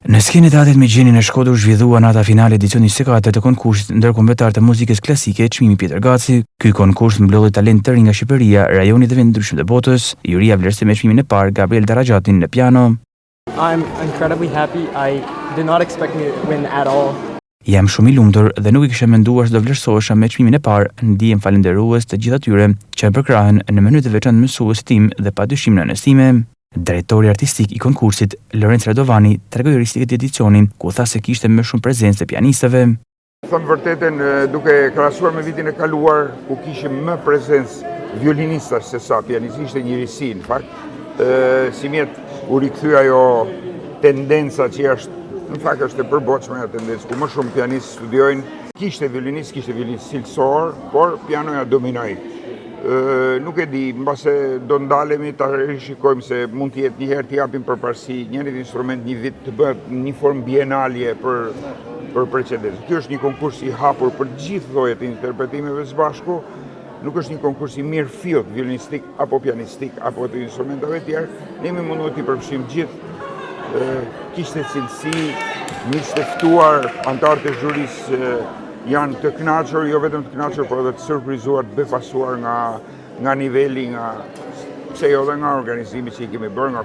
Në skenën e Atit me Gjenin e Shkodër zhvillua nata finale edicioni 24 të konkursit ndërkombëtar të muzikës klasike Çmimi Pjetër Gaci. Ky konkurs mblodhi talent të rinj nga Shqipëria, rajoni dhe vende ndryshëm të botës. Juria vlerësoi me çmimin e parë Gabriel Daragjatin në piano. I'm incredibly happy. I did not expect me to win at all. Jam shumë i lumtur dhe nuk i kisha menduar se do vlerësohesha me çmimin e parë. Ndihem falënderues të gjithë atyre që më përkrahen në mënyrë të veçantë mësuesit tim dhe padyshim në anës time. Drejtori artistik i konkursit, Lorenzo Radovani, tregoi rristikët e edicionit, ku tha se kishte më shumë prezencë të pianistëve. Thëmë vërtetën, duke krahasuar me vitin e kaluar, ku kishim më prezencë violinistash se sa pianistë, ishte një risi, në fakt. Si mjetë u rikthye ajo tendenca që në fakt është e përboçme ajo tendencë, ku më shumë pianistë studiojnë, kishte violinist cilësor, por pianoja dominoi. Nuk e di, mbase do ndalemi ta rishikojmë se mund të jetë një herë të japim përparësi njërit instrument një vit të bëhet një formë bienalje për precedencë. Ky është një konkurs i hapur për gjithë llojet e interpretimeve së bashku. Nuk është një konkurs i mirë fillt violinistik apo pianistik apo të instrumentave të tjerë. Ne jemi munduar të përfshijmë gjithë. Kishte cilësi, miq të ftuar, anëtarët e zhurisë janë të kënaqur, jo vetëm të kënaqur, por edhe të surprizuar, të befasuar nga niveli, pse jo dhe nga organizimi që i kemi bërë, nga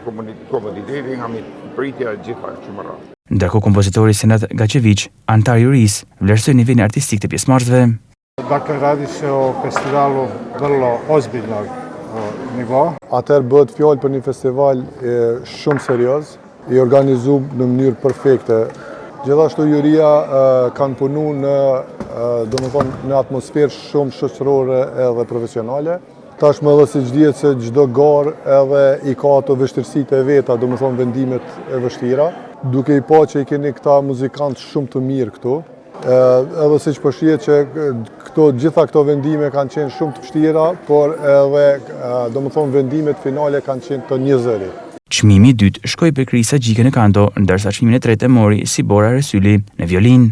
komoditeti, nga pritja e gjitha që më radhë. Ndërkohë kompozitori Senat Gaçević, antar i jurisë, vlerësoi nivelin artistik të pjesëmarrësve. Dakle, radi se o festivalu vrlo ozbiljnog nivo. Atëherë bëhet fjalë për një festival shumë serioz, i organizuar në mënyrë perfekte. Gjithashtu juria kanë punu në atmosferë shumë shoqërore edhe profesionale. Tashmë edhe siç dihet se çdo garë edhe i ka ato vështirësitë e veta, vendimet e vështira. Duke i pa që i keni këta muzikantë shumë të mirë këtu. Edhe siç po shihet që gjitha këto vendime kanë qenë shumë të vështira, por edhe vendimet finale kanë qenë të njëzëri. Çmimi i dytë shkoi për Krisa Gjike në kanto, ndërsa çmimin e tretë e mori Sibora Resyli në violinë.